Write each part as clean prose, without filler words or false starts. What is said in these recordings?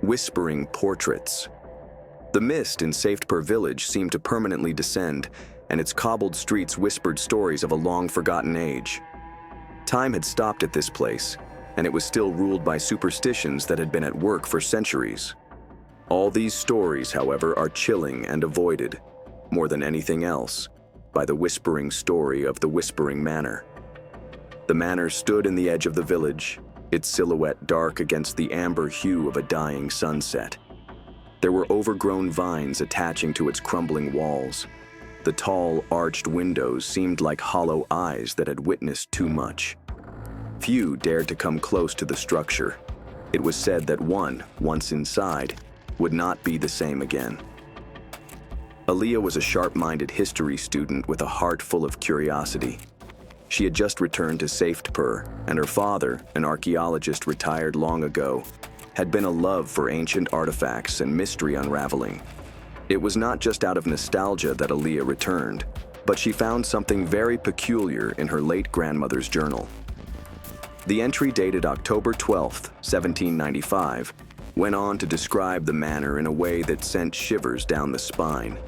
whispering portraits. The mist in Safety village seemed to permanently descend, and its cobbled streets whispered stories of a long-forgotten age. Time had stopped at this place, and it was still ruled by superstitions that had been at work for centuries. All these stories, however, are chilling and avoided, more than anything else, by the whispering story of the Whispering Manor. The manor stood in the edge of the village, its silhouette dark against the amber hue of a dying sunset. There were overgrown vines attaching to its crumbling walls. The tall, arched windows seemed like hollow eyes that had witnessed too much. Few dared to come close to the structure. It was said that one, once inside, would not be the same again. Alia was a sharp-minded history student with a heart full of curiosity. She had just returned to Safety, and her father, an archaeologist retired long ago, had been a love for ancient artifacts and mystery unraveling. It was not just out of nostalgia that Alia returned, but she found something very peculiar in her late grandmother's journal. The entry dated October 12, 1795, went on to describe the manor in a way that sent shivers down the spine.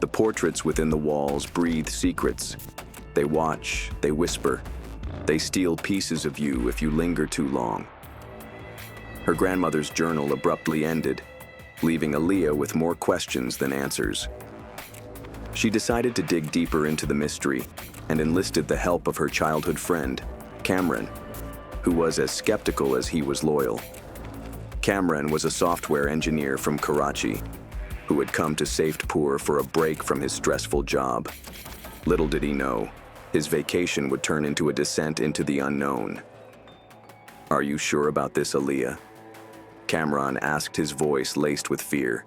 The portraits within the walls breathe secrets. They watch, they whisper, they steal pieces of you if you linger too long. Her grandmother's journal abruptly ended, leaving Alia with more questions than answers. She decided to dig deeper into the mystery and enlisted the help of her childhood friend, Kamran, who was as skeptical as he was loyal. Kamran was a software engineer from Karachi, who had come to Safety for a break from his stressful job. Little did he know, his vacation would turn into a descent into the unknown. "Are you sure about this, Alia?" Kamran asked, his voice laced with fear.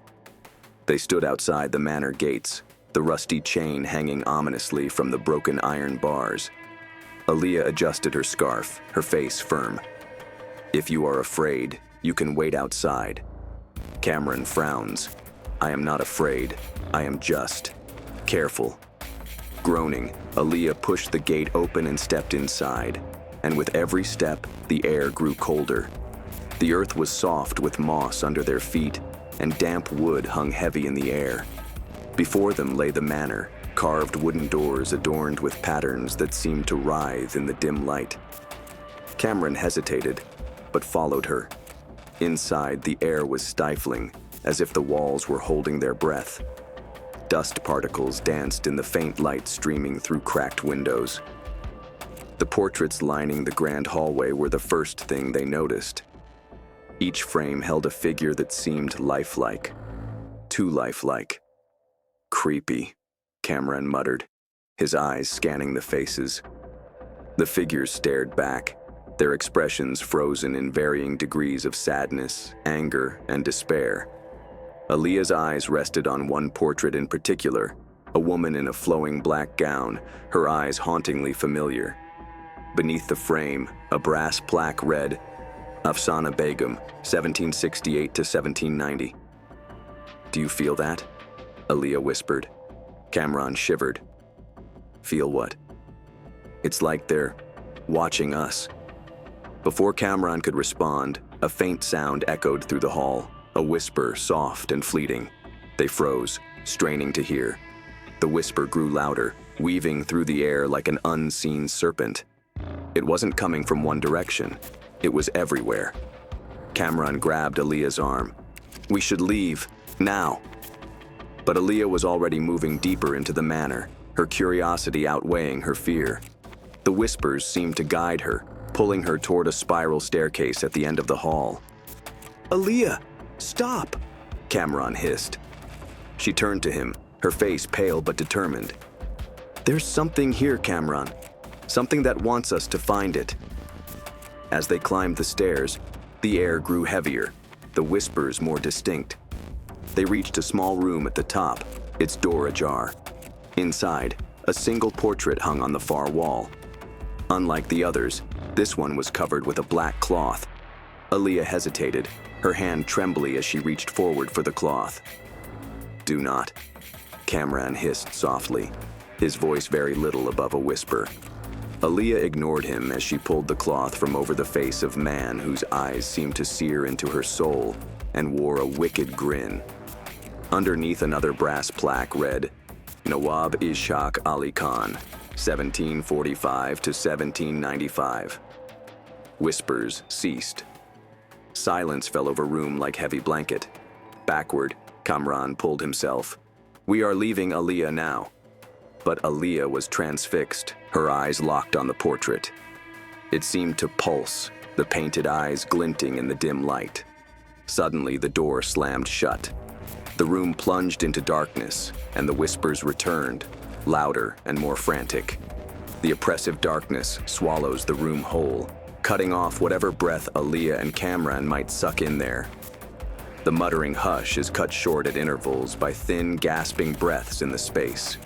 They stood outside the manor gates, the rusty chain hanging ominously from the broken iron bars. Alia adjusted her scarf, her face firm. "If you are afraid, you can wait outside." Kamran frowns. "I am not afraid. I am just careful." Groaning, Alia pushed the gate open and stepped inside, and with every step, the air grew colder. The earth was soft with moss under their feet, and damp wood hung heavy in the air. Before them lay the manor, carved wooden doors adorned with patterns that seemed to writhe in the dim light. Kamran hesitated, but followed her. Inside, the air was stifling, as if the walls were holding their breath. Dust particles danced in the faint light streaming through cracked windows. The portraits lining the grand hallway were the first thing they noticed. Each frame held a figure that seemed lifelike. Too lifelike. "Creepy," Kamran muttered, his eyes scanning the faces. The figures stared back, their expressions frozen in varying degrees of sadness, anger, and despair. Alia's eyes rested on one portrait in particular, a woman in a flowing black gown, her eyes hauntingly familiar. Beneath the frame, a brass plaque read, "Afsana Begum, 1768 to 1790. "Do you feel that?" Alia whispered. Kamran shivered. "Feel what?" "It's like they're watching us." Before Kamran could respond, a faint sound echoed through the hall, a whisper soft and fleeting. They froze, straining to hear. The whisper grew louder, weaving through the air like an unseen serpent. It wasn't coming from one direction. It was everywhere. Kamran grabbed Alia's arm. "We should leave, now." But Alia was already moving deeper into the manor, her curiosity outweighing her fear. The whispers seemed to guide her, pulling her toward a spiral staircase at the end of the hall. "Alia, stop!" Kamran hissed. She turned to him, her face pale but determined. "There's something here, Kamran. Something that wants us to find it." As they climbed the stairs, the air grew heavier, the whispers more distinct. They reached a small room at the top, its door ajar. Inside, a single portrait hung on the far wall. Unlike the others, this one was covered with a black cloth. Alia hesitated, her hand trembly as she reached forward for the cloth. "Do not," Kamran hissed softly, his voice very little above a whisper. Alia ignored him as she pulled the cloth from over the face of man whose eyes seemed to sear into her soul and wore a wicked grin. Underneath another brass plaque read, Nawab Ishaq Ali Khan, 1745 to 1795. Whispers ceased. Silence fell over room like heavy blanket. Backward, Kamran pulled himself. We are leaving Alia now. But Alia was transfixed, her eyes locked on the portrait. It seemed to pulse, the painted eyes glinting in the dim light. Suddenly, the door slammed shut. The room plunged into darkness, and the whispers returned, louder and more frantic. The oppressive darkness swallows the room whole, cutting off whatever breath Alia and Kamran might suck in there. The muttering hush is cut short at intervals by thin, gasping breaths in the space.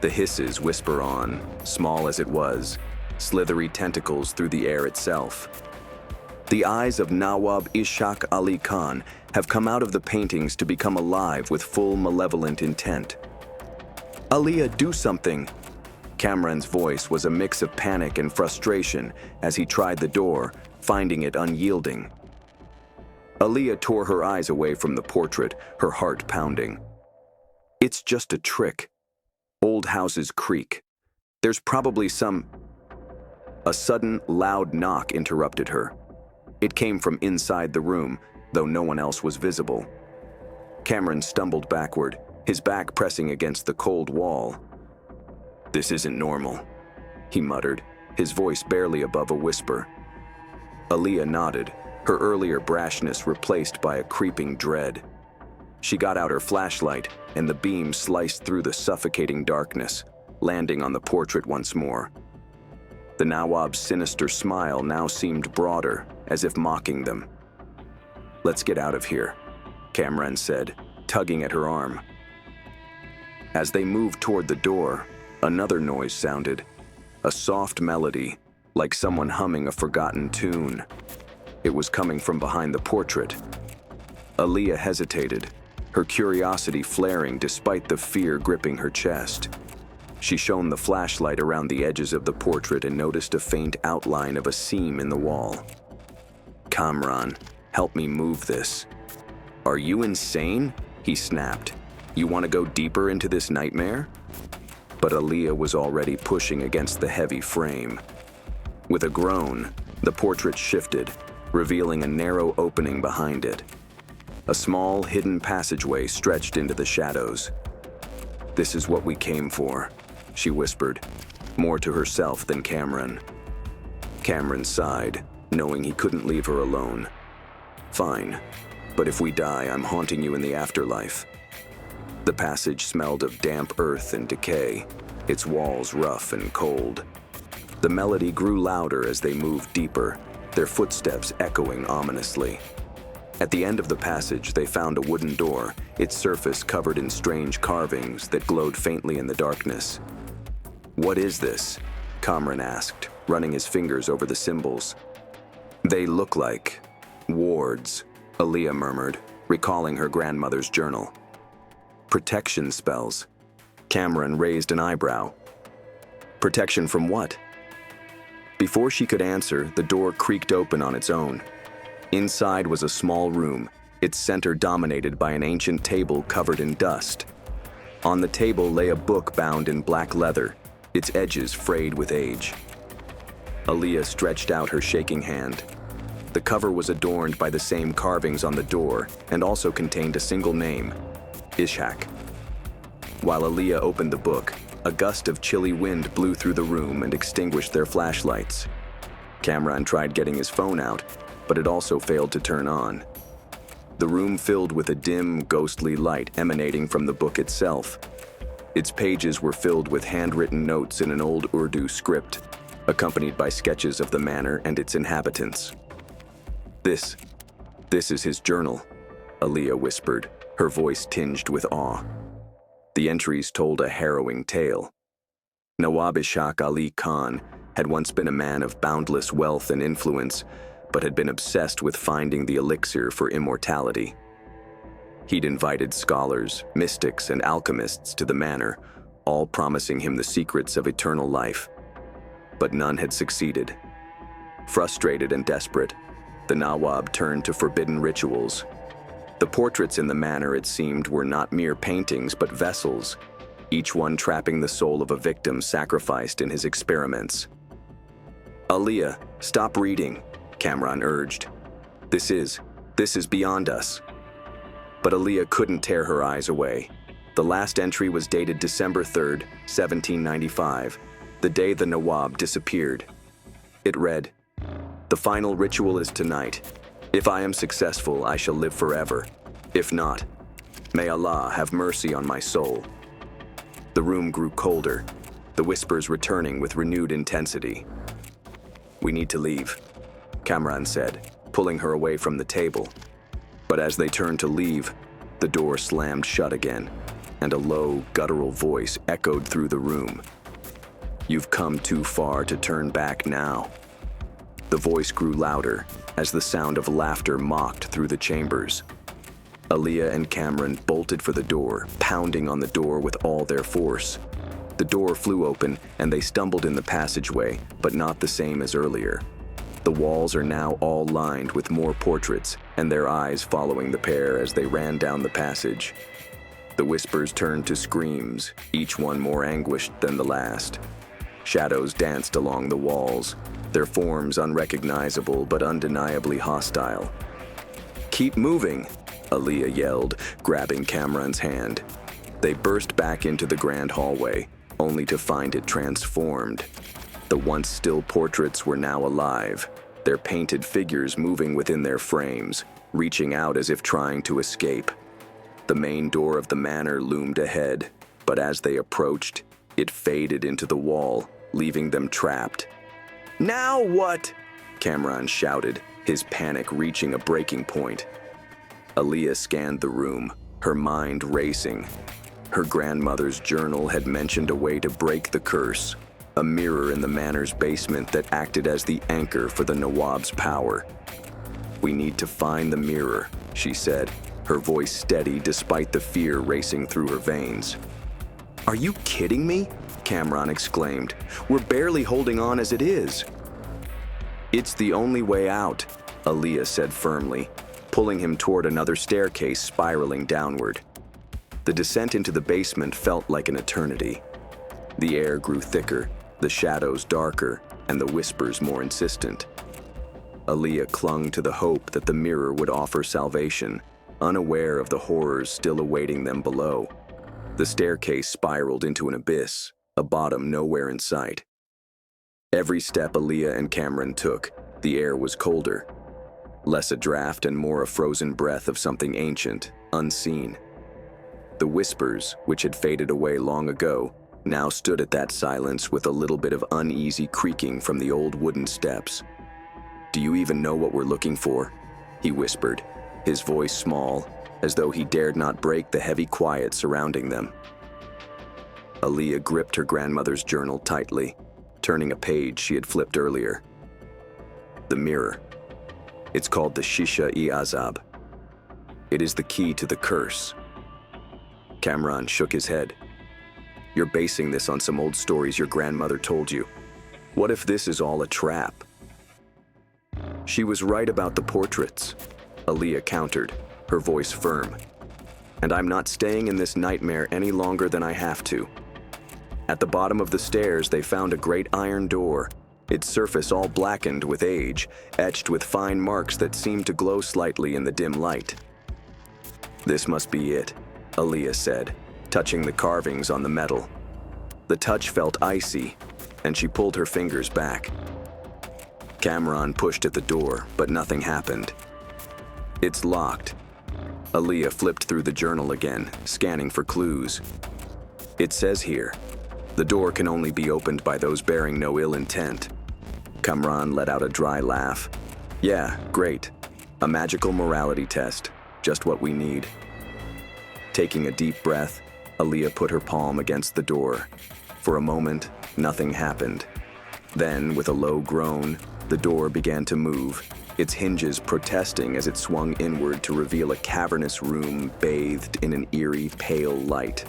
The hisses whisper on, small as it was, slithery tentacles through the air itself. The eyes of Nawab Ishaq Ali Khan have come out of the paintings to become alive with full malevolent intent. Alia, do something! Kamran's voice was a mix of panic and frustration as he tried the door, finding it unyielding. Alia tore her eyes away from the portrait, her heart pounding. It's just a trick. Old houses creak. There's probably some... A sudden, loud knock interrupted her. It came from inside the room, though no one else was visible. Kamran stumbled backward, his back pressing against the cold wall. This isn't normal, he muttered, his voice barely above a whisper. Alia nodded, her earlier brashness replaced by a creeping dread. She got out her flashlight, and the beam sliced through the suffocating darkness, landing on the portrait once more. The Nawab's sinister smile now seemed broader, as if mocking them. Let's get out of here, Kamran said, tugging at her arm. As they moved toward the door, another noise sounded, a soft melody, like someone humming a forgotten tune. It was coming from behind the portrait. Alia hesitated, her curiosity flaring despite the fear gripping her chest. She shone the flashlight around the edges of the portrait and noticed a faint outline of a seam in the wall. Kamran, help me move this. Are you insane? He snapped. You want to go deeper into this nightmare? But Alia was already pushing against the heavy frame. With a groan, the portrait shifted, revealing a narrow opening behind it. A small, hidden passageway stretched into the shadows. This is what we came for, she whispered, more to herself than Kamran. Kamran sighed, knowing he couldn't leave her alone. Fine, but if we die, I'm haunting you in the afterlife. The passage smelled of damp earth and decay, its walls rough and cold. The melody grew louder as they moved deeper, their footsteps echoing ominously. At the end of the passage, they found a wooden door, its surface covered in strange carvings that glowed faintly in the darkness. What is this? Kamran asked, running his fingers over the symbols. They look like wards, Alia murmured, recalling her grandmother's journal. Protection spells. Kamran raised an eyebrow. Protection from what? Before she could answer, the door creaked open on its own. Inside was a small room, its center dominated by an ancient table covered in dust. On the table lay a book bound in black leather, its edges frayed with age. Alia stretched out her shaking hand. The cover was adorned by the same carvings on the door and also contained a single name, Ishaq. While Alia opened the book, a gust of chilly wind blew through the room and extinguished their flashlights. Kamran tried getting his phone out, but it also failed to turn on. The room filled with a dim, ghostly light emanating from the book itself. Its pages were filled with handwritten notes in an old Urdu script, accompanied by sketches of the manor and its inhabitants. This is his journal, Alia whispered, her voice tinged with awe. The entries told a harrowing tale. Nawab Ishaq Ali Khan had once been a man of boundless wealth and influence, but had been obsessed with finding the elixir for immortality. He'd invited scholars, mystics, and alchemists to the manor, all promising him the secrets of eternal life. but none had succeeded. Frustrated and desperate, the Nawab turned to forbidden rituals. The portraits in the manor, it seemed, were not mere paintings but vessels, each one trapping the soul of a victim sacrificed in his experiments. "Alia, stop reading," Kamran urged. This is beyond us." But Alia couldn't tear her eyes away. The last entry was dated December 3rd, 1795, the day the Nawab disappeared. It read, "The final ritual is tonight. If I am successful, I shall live forever. If not, may Allah have mercy on my soul." The room grew colder, the whispers returning with renewed intensity. "We need to leave," Kamran said, pulling her away from the table. But as they turned to leave, the door slammed shut again, and a low, guttural voice echoed through the room. "You've come too far to turn back now." The voice grew louder as the sound of laughter mocked through the chambers. Alia and Kamran bolted for the door, pounding on the door with all their force. The door flew open and they stumbled in the passageway, but not the same as earlier. The walls are now all lined with more portraits, and their eyes following the pair as they ran down the passage. The whispers turned to screams, each one more anguished than the last. Shadows danced along the walls, their forms unrecognizable but undeniably hostile. "Keep moving," Alia yelled, grabbing Kamran's hand. They burst back into the grand hallway, only to find it transformed. The once still portraits were now alive, their painted figures moving within their frames, reaching out as if trying to escape. The main door of the manor loomed ahead, but as they approached, it faded into the wall, leaving them trapped. "Now what?" Kamran shouted, his panic reaching a breaking point. Alia scanned the room, her mind racing. Her grandmother's journal had mentioned a way to break the curse, a mirror in the manor's basement that acted as the anchor for the Nawab's power. "We need to find the mirror," she said, her voice steady despite the fear racing through her veins. "Are you kidding me?" Kamran exclaimed. "We're barely holding on as it is." "It's the only way out," Alia said firmly, pulling him toward another staircase spiraling downward. The descent into the basement felt like an eternity. The air grew thicker, the shadows darker, and the whispers more insistent. Alia clung to the hope that the mirror would offer salvation, unaware of the horrors still awaiting them below. The staircase spiraled into an abyss, a bottom nowhere in sight. Every step Alia and Kamran took, the air was colder. Less a draft and more a frozen breath of something ancient, unseen. The whispers, which had faded away long ago, now stood at that silence with a little bit of uneasy creaking from the old wooden steps. "Do you even know what we're looking for?" he whispered, his voice small, as though he dared not break the heavy quiet surrounding them. Alia gripped her grandmother's journal tightly, turning a page she had flipped earlier. "The mirror. It's called the Shisha-e-Azab. It is the key to the curse." Kamran shook his head. "You're basing this on some old stories your grandmother told you. What if this is all a trap?" "She was right about the portraits," Alia countered, her voice firm. "And I'm not staying in this nightmare any longer than I have to." At the bottom of the stairs, they found a great iron door, its surface all blackened with age, etched with fine marks that seemed to glow slightly in the dim light. "This must be it," Alia said, touching the carvings on the metal. The touch felt icy, and she pulled her fingers back. Kamran pushed at the door, but nothing happened. "It's locked." Alia flipped through the journal again, scanning for clues. "It says here, the door can only be opened by those bearing no ill intent." Kamran let out a dry laugh. "Yeah, great. A magical morality test, just what we need." Taking a deep breath, Alia put her palm against the door. For a moment, nothing happened. Then, with a low groan, the door began to move, its hinges protesting as it swung inward to reveal a cavernous room bathed in an eerie, pale light.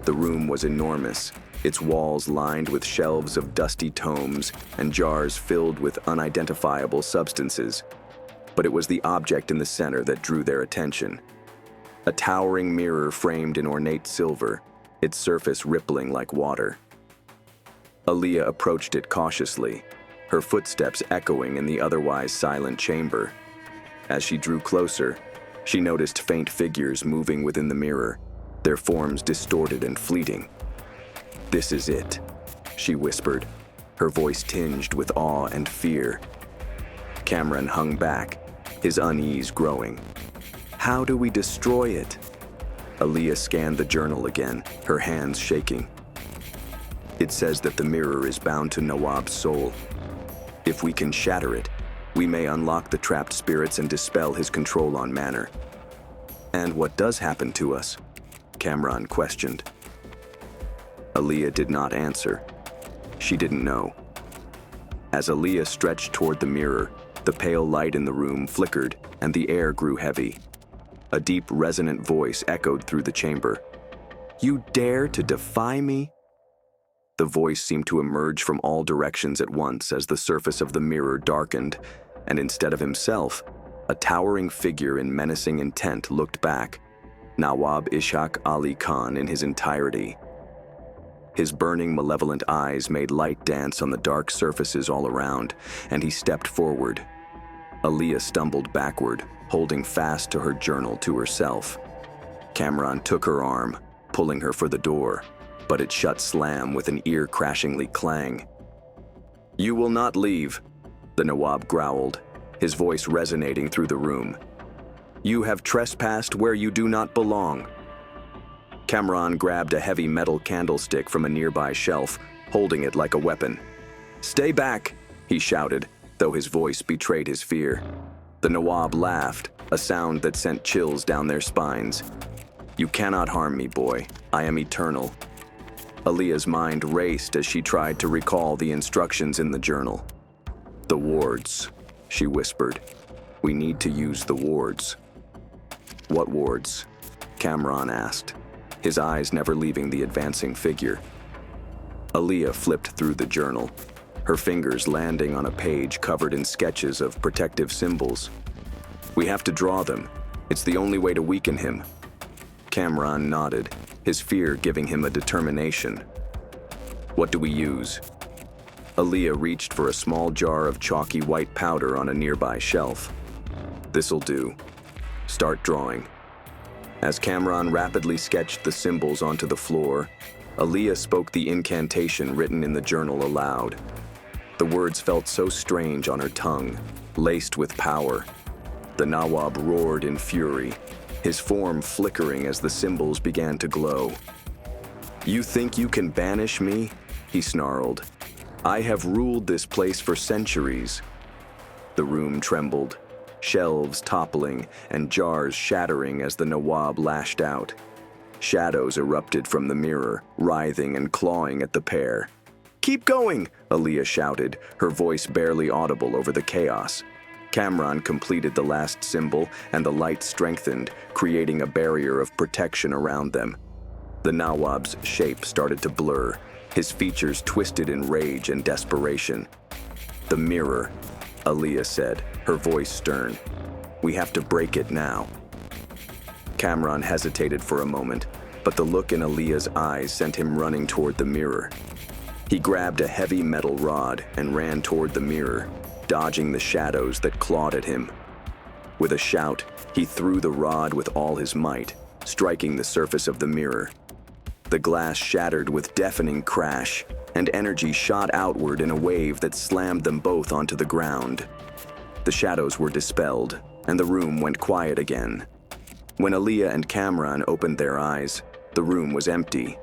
The room was enormous, its walls lined with shelves of dusty tomes and jars filled with unidentifiable substances. But it was the object in the center that drew their attention. A towering mirror framed in ornate silver, its surface rippling like water. Alia approached it cautiously, her footsteps echoing in the otherwise silent chamber. As she drew closer, she noticed faint figures moving within the mirror, their forms distorted and fleeting. "This is it," she whispered, her voice tinged with awe and fear. Kamran hung back, his unease growing. "How do we destroy it?" Alia scanned the journal again, her hands shaking. "It says that the mirror is bound to Nawab's soul. If we can shatter it, we may unlock the trapped spirits and dispel his control on Manor." "And what does happen to us?" Kamran questioned. Alia did not answer. She didn't know. As Alia stretched toward the mirror, the pale light in the room flickered and the air grew heavy. A deep, resonant voice echoed through the chamber. "You dare to defy me?" The voice seemed to emerge from all directions at once as the surface of the mirror darkened, and instead of himself, a towering figure in menacing intent looked back, Nawab Ishaq Ali Khan in his entirety. His burning, malevolent eyes made light dance on the dark surfaces all around, and he stepped forward. Alia stumbled backward, holding fast to her journal to herself. Kamran took her arm, pulling her for the door, but it shut slam with an ear-crashingly clang. "You will not leave," the Nawab growled, his voice resonating through the room. "You have trespassed where you do not belong." Kamran grabbed a heavy metal candlestick from a nearby shelf, holding it like a weapon. "Stay back," he shouted, though his voice betrayed his fear. The Nawab laughed, a sound that sent chills down their spines. "You cannot harm me, boy. I am eternal." Alia's mind raced as she tried to recall the instructions in the journal. "The wards," she whispered. "We need to use the wards." "What wards?" Kamran asked, his eyes never leaving the advancing figure. Alia flipped through the journal, her fingers landing on a page covered in sketches of protective symbols. "We have to draw them. It's the only way to weaken him." Kamran nodded, his fear giving him a determination. "What do we use?" Alia reached for a small jar of chalky white powder on a nearby shelf. "This'll do. Start drawing." As Kamran rapidly sketched the symbols onto the floor, Alia spoke the incantation written in the journal aloud. The words felt so strange on her tongue, laced with power. The Nawab roared in fury, his form flickering as the symbols began to glow. "You think you can banish me?" he snarled. "I have ruled this place for centuries." The room trembled, shelves toppling and jars shattering as the Nawab lashed out. Shadows erupted from the mirror, writhing and clawing at the pair. "Keep going!" Alia shouted, her voice barely audible over the chaos. Kamran completed the last symbol, and the light strengthened, creating a barrier of protection around them. The Nawab's shape started to blur, his features twisted in rage and desperation. "The mirror," Alia said, her voice stern. "We have to break it now." Kamran hesitated for a moment, but the look in Alia's eyes sent him running toward the mirror. He grabbed a heavy metal rod and ran toward the mirror, dodging the shadows that clawed at him. With a shout, he threw the rod with all his might, striking the surface of the mirror. The glass shattered with deafening crash, and energy shot outward in a wave that slammed them both onto the ground. The shadows were dispelled, and the room went quiet again. When Alia and Kamran opened their eyes, the room was empty.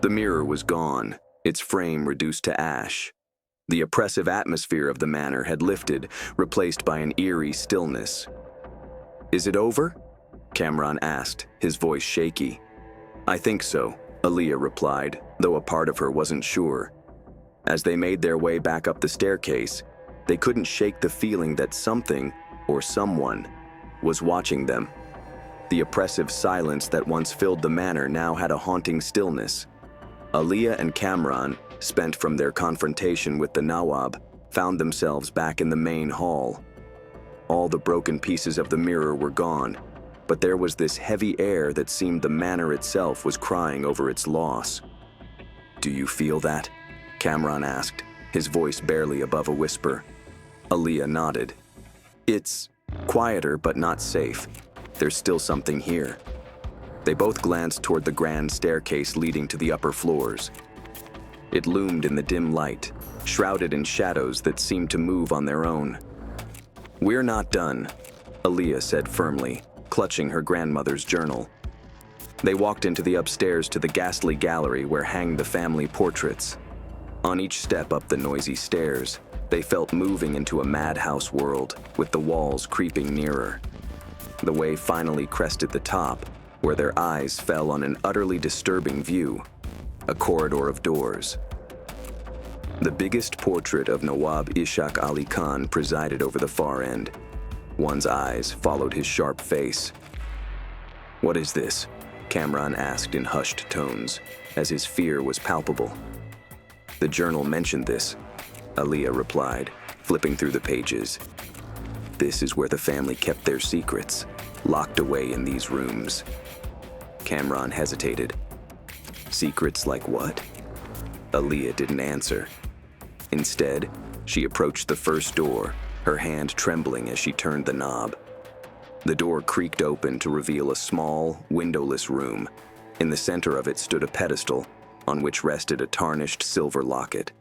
The mirror was gone, its frame reduced to ash. The oppressive atmosphere of the manor had lifted, replaced by an eerie stillness. "Is it over?" Kamran asked, his voice shaky. "I think so," Alia replied, though a part of her wasn't sure. As they made their way back up the staircase, they couldn't shake the feeling that something, or someone, was watching them. The oppressive silence that once filled the manor now had a haunting stillness. Alia and Kamran, spent from their confrontation with the Nawab, found themselves back in the main hall. All the broken pieces of the mirror were gone, but there was this heavy air that seemed the manor itself was crying over its loss. "Do you feel that?" Kamran asked, his voice barely above a whisper. Alia nodded. "It's quieter but not safe. There's still something here." They both glanced toward the grand staircase leading to the upper floors. It loomed in the dim light, shrouded in shadows that seemed to move on their own. "We're not done," Alia said firmly, clutching her grandmother's journal. They walked into the upstairs to the ghastly gallery where hanged the family portraits. On each step up the noisy stairs, they felt moving into a madhouse world, with the walls creeping nearer. The way finally crested the top, where their eyes fell on an utterly disturbing view, a corridor of doors. The biggest portrait of Nawab Ishaq Ali Khan presided over the far end. One's eyes followed his sharp face. "What is this?" Kamran asked in hushed tones, as his fear was palpable. "The journal mentioned this," Alia replied, flipping through the pages. "This is where the family kept their secrets, locked away in these rooms." Kamran hesitated. "Secrets like what?" Alia didn't answer. Instead, she approached the first door, her hand trembling as she turned the knob. The door creaked open to reveal a small, windowless room. In the center of it stood a pedestal, on which rested a tarnished silver locket.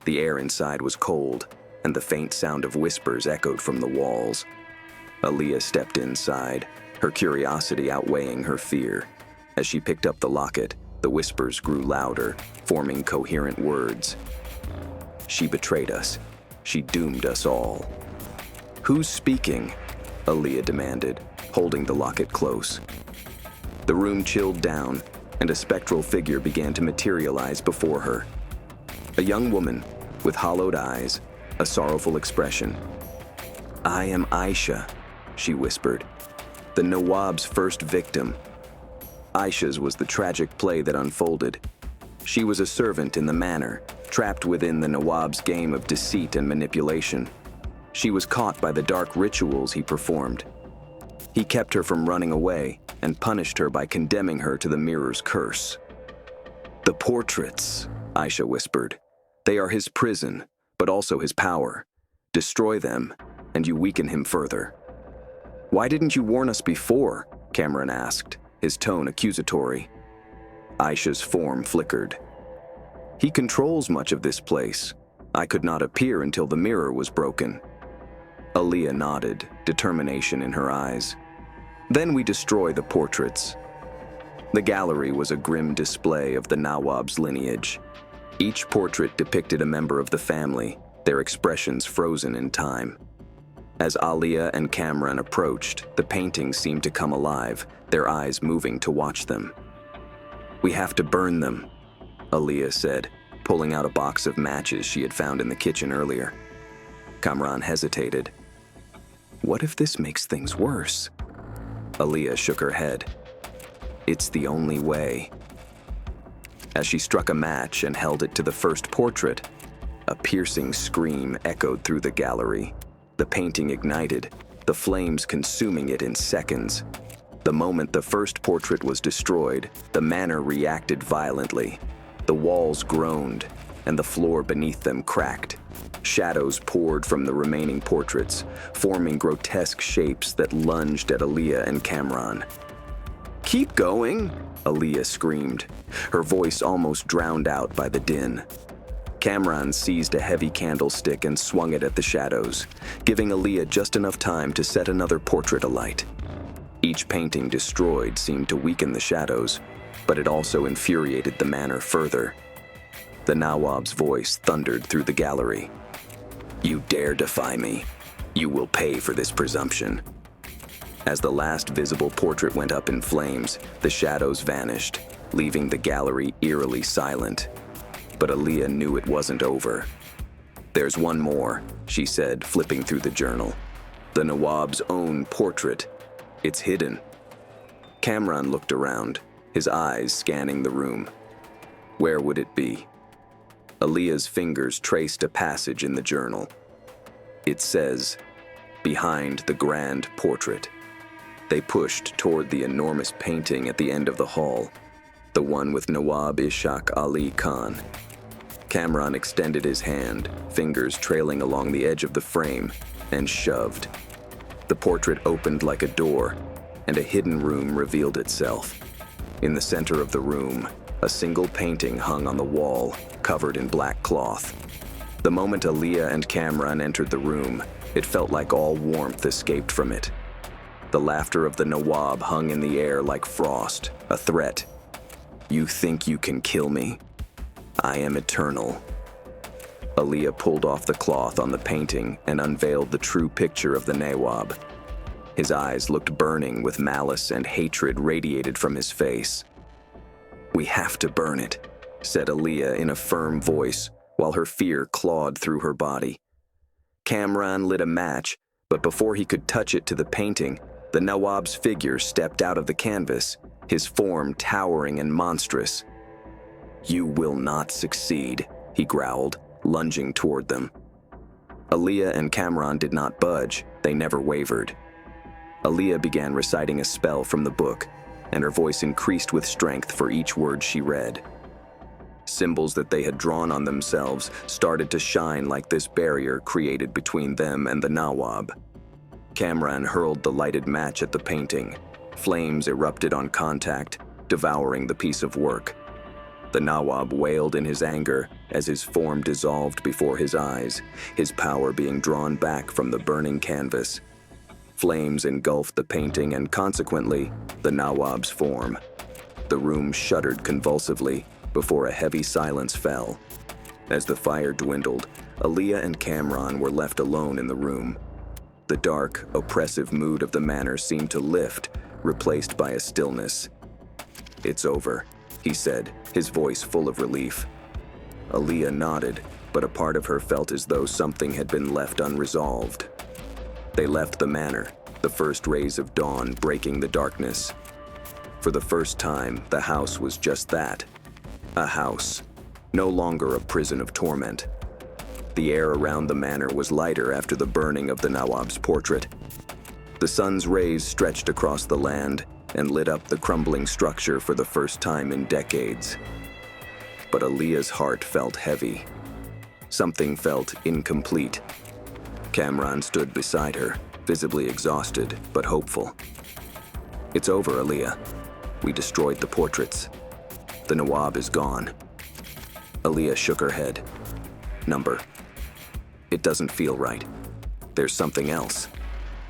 The air inside was cold, and the faint sound of whispers echoed from the walls. Alia stepped inside, her curiosity outweighing her fear. As she picked up the locket, the whispers grew louder, forming coherent words. "She betrayed us. She doomed us all." "Who's speaking?" Alia demanded, holding the locket close. The room chilled down, and a spectral figure began to materialize before her. A young woman, with hollowed eyes, a sorrowful expression. "I am Aisha," she whispered, "the Nawab's first victim." Aisha's was the tragic play that unfolded. She was a servant in the manor, trapped within the Nawab's game of deceit and manipulation. She was caught by the dark rituals he performed. He kept her from running away and punished her by condemning her to the mirror's curse. "The portraits," Aisha whispered. "They are his prison, but also his power. Destroy them, and you weaken him further." "Why didn't you warn us before?" Kamran asked, his tone accusatory. Aisha's form flickered. "He controls much of this place. I could not appear until the mirror was broken." Alia nodded, determination in her eyes. "Then we destroy the portraits." The gallery was a grim display of the Nawab's lineage. Each portrait depicted a member of the family, their expressions frozen in time. As Alia and Kamran approached, the paintings seemed to come alive, their eyes moving to watch them. "We have to burn them," Alia said, pulling out a box of matches she had found in the kitchen earlier. Kamran hesitated. "What if this makes things worse?" Alia shook her head. "It's the only way." As she struck a match and held it to the first portrait, a piercing scream echoed through the gallery. The painting ignited, the flames consuming it in seconds. The moment the first portrait was destroyed, the manor reacted violently. The walls groaned, and the floor beneath them cracked. Shadows poured from the remaining portraits, forming grotesque shapes that lunged at Alia and Kamran. "Keep going!" Alia screamed, her voice almost drowned out by the din. Kamran seized a heavy candlestick and swung it at the shadows, giving Alia just enough time to set another portrait alight. Each painting destroyed seemed to weaken the shadows, but it also infuriated the manor further. The Nawab's voice thundered through the gallery. "You dare defy me? You will pay for this presumption." As the last visible portrait went up in flames, the shadows vanished, leaving the gallery eerily silent. But Alia knew it wasn't over. "There's one more," she said, flipping through the journal. "The Nawab's own portrait. It's hidden." Kamran looked around, his eyes scanning the room. Where would it be? Alia's fingers traced a passage in the journal. It says, "Behind the grand portrait." They pushed toward the enormous painting at the end of the hall, the one with Nawab Ishaq Ali Khan. Kamran extended his hand, fingers trailing along the edge of the frame, and shoved. The portrait opened like a door, and a hidden room revealed itself. In the center of the room, a single painting hung on the wall, covered in black cloth. The moment Alia and Kamran entered the room, it felt like all warmth escaped from it. The laughter of the Nawab hung in the air like frost, a threat. "You think you can kill me? I am eternal." Alia pulled off the cloth on the painting and unveiled the true picture of the Nawab. His eyes looked burning with malice, and hatred radiated from his face. "We have to burn it," said Alia in a firm voice, while her fear clawed through her body. Kamran lit a match, but before he could touch it to the painting, the Nawab's figure stepped out of the canvas, his form towering and monstrous. "You will not succeed," he growled, lunging toward them. Alia and Kamran did not budge, they never wavered. Alia began reciting a spell from the book, and her voice increased with strength for each word she read. Symbols that they had drawn on themselves started to shine like this barrier created between them and the Nawab. Kamran hurled the lighted match at the painting. Flames erupted on contact, devouring the piece of work. The Nawab wailed in his anger as his form dissolved before his eyes, his power being drawn back from the burning canvas. Flames engulfed the painting and, consequently, the Nawab's form. The room shuddered convulsively before a heavy silence fell. As the fire dwindled, Alia and Kamran were left alone in the room. The dark, oppressive mood of the manor seemed to lift, replaced by a stillness. "It's over," he said, his voice full of relief. Alia nodded, but a part of her felt as though something had been left unresolved. They left the manor, the first rays of dawn breaking the darkness. For the first time, the house was just that, a house, no longer a prison of torment. The air around the manor was lighter after the burning of the Nawab's portrait. The sun's rays stretched across the land and lit up the crumbling structure for the first time in decades. But Alia's heart felt heavy. Something felt incomplete. Kamran stood beside her, visibly exhausted but hopeful. "It's over, Alia. We destroyed the portraits. The Nawab is gone." Alia shook her head. "Number. It doesn't feel right. There's something else.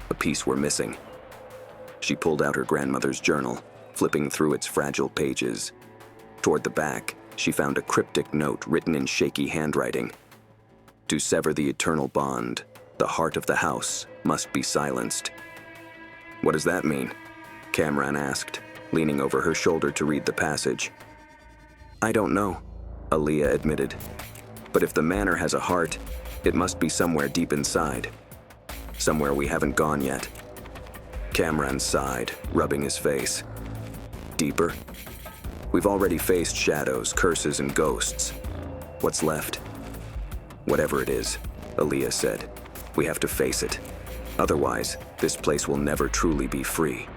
A piece we're missing." She pulled out her grandmother's journal, flipping through its fragile pages. Toward the back, she found a cryptic note written in shaky handwriting. "To sever the eternal bond, the heart of the house must be silenced." "What does that mean?" Kamran asked, leaning over her shoulder to read the passage. "I don't know," Alia admitted. "But if the manor has a heart, it must be somewhere deep inside. Somewhere we haven't gone yet." Kamran sighed, rubbing his face. "Deeper? We've already faced shadows, curses, and ghosts. What's left?" "Whatever it is," Alia said, "we have to face it. Otherwise, this place will never truly be free."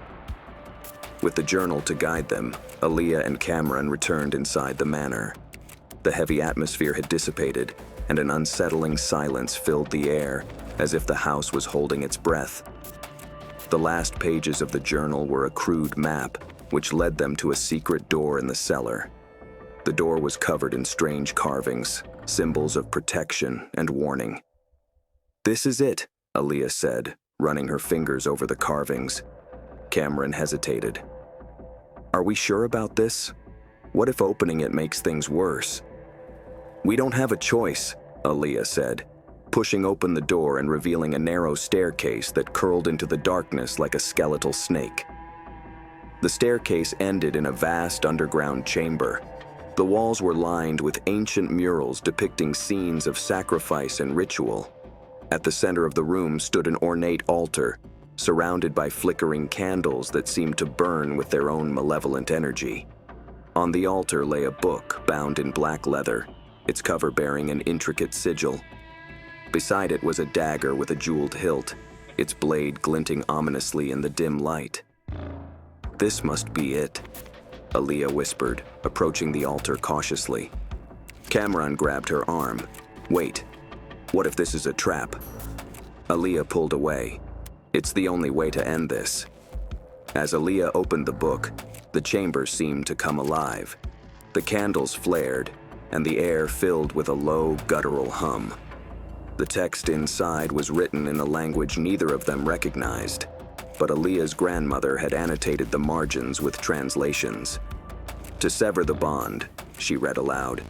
With the journal to guide them, Alia and Kamran returned inside the manor. The heavy atmosphere had dissipated, and an unsettling silence filled the air, as if the house was holding its breath. The last pages of the journal were a crude map, which led them to a secret door in the cellar. The door was covered in strange carvings, symbols of protection and warning. "This is it," Alia said, running her fingers over the carvings. Kamran hesitated. "Are we sure about this? What if opening it makes things worse?" "We don't have a choice," Alia said, pushing open the door and revealing a narrow staircase that curled into the darkness like a skeletal snake. The staircase ended in a vast underground chamber. The walls were lined with ancient murals depicting scenes of sacrifice and ritual. At the center of the room stood an ornate altar, surrounded by flickering candles that seemed to burn with their own malevolent energy. On the altar lay a book bound in black leather, its cover bearing an intricate sigil. Beside it was a dagger with a jeweled hilt, its blade glinting ominously in the dim light. "This must be it," Alia whispered, approaching the altar cautiously. Kamran grabbed her arm. "Wait, what if this is a trap?" Alia pulled away. "It's the only way to end this." As Alia opened the book, the chamber seemed to come alive. The candles flared, and the air filled with a low, guttural hum. The text inside was written in a language neither of them recognized, but Alia's grandmother had annotated the margins with translations. "To sever the bond," she read aloud,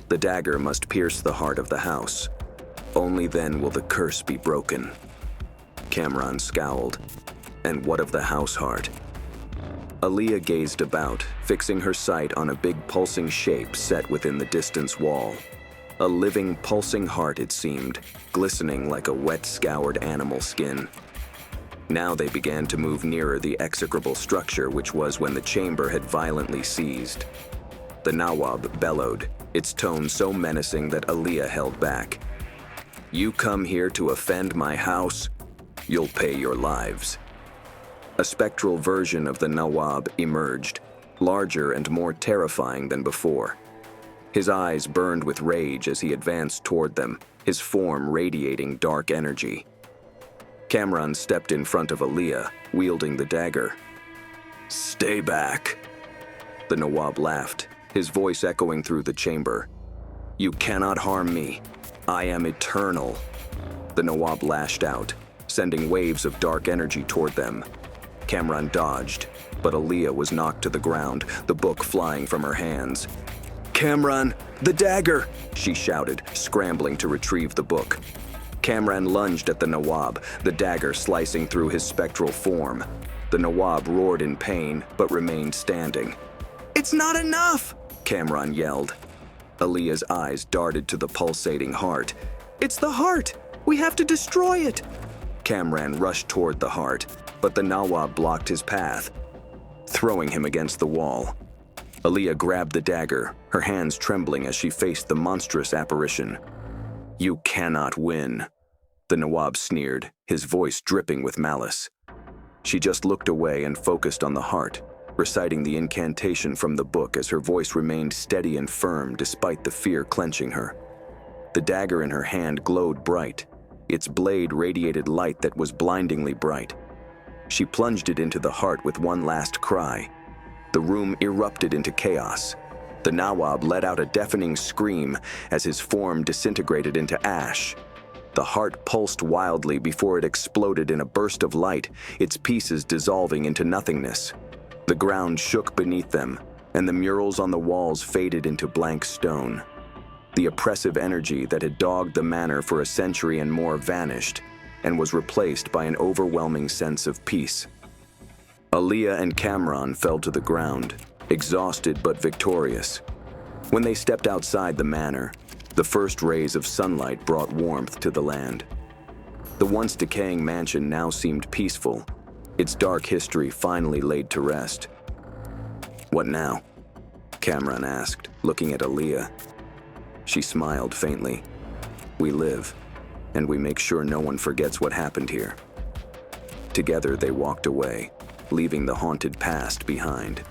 "the dagger must pierce the heart of the house. Only then will the curse be broken." Kamran scowled. "And what of the house heart?" Alia gazed about, fixing her sight on a big pulsing shape set within the distance wall. A living, pulsing heart, it seemed, glistening like a wet, scoured animal skin. Now they began to move nearer the execrable structure which was when the chamber had violently seized. The Nawab bellowed, its tone so menacing that Alia held back. "You come here to offend my house? You'll pay your lives." A spectral version of the Nawab emerged, larger and more terrifying than before. His eyes burned with rage as he advanced toward them, his form radiating dark energy. Kamran stepped in front of Alia, wielding the dagger. "Stay back." The Nawab laughed, his voice echoing through the chamber. "You cannot harm me. I am eternal." The Nawab lashed out, sending waves of dark energy toward them. Kamran dodged, but Alia was knocked to the ground, the book flying from her hands. "Kamran, the dagger!" she shouted, scrambling to retrieve the book. Kamran lunged at the Nawab, the dagger slicing through his spectral form. The Nawab roared in pain, but remained standing. "It's not enough!" Kamran yelled. Alia's eyes darted to the pulsating heart. "It's the heart! We have to destroy it!" Kamran rushed toward the heart, but the Nawab blocked his path, throwing him against the wall. Alia grabbed the dagger, her hands trembling as she faced the monstrous apparition. "You cannot win," the Nawab sneered, his voice dripping with malice. She just looked away and focused on the heart, reciting the incantation from the book as her voice remained steady and firm despite the fear clenching her. The dagger in her hand glowed bright. Its blade radiated light that was blindingly bright. She plunged it into the heart with one last cry. The room erupted into chaos. The Nawab let out a deafening scream as his form disintegrated into ash. The heart pulsed wildly before it exploded in a burst of light, its pieces dissolving into nothingness. The ground shook beneath them, and the murals on the walls faded into blank stone. The oppressive energy that had dogged the manor for a century and more vanished, and was replaced by an overwhelming sense of peace. Alia and Kamran fell to the ground, exhausted but victorious. When they stepped outside the manor, the first rays of sunlight brought warmth to the land. The once decaying mansion now seemed peaceful, its dark history finally laid to rest. "What now?" Kamran asked, looking at Alia. She smiled faintly. "We live, and we make sure no one forgets what happened here." Together they walked away, leaving the haunted past behind.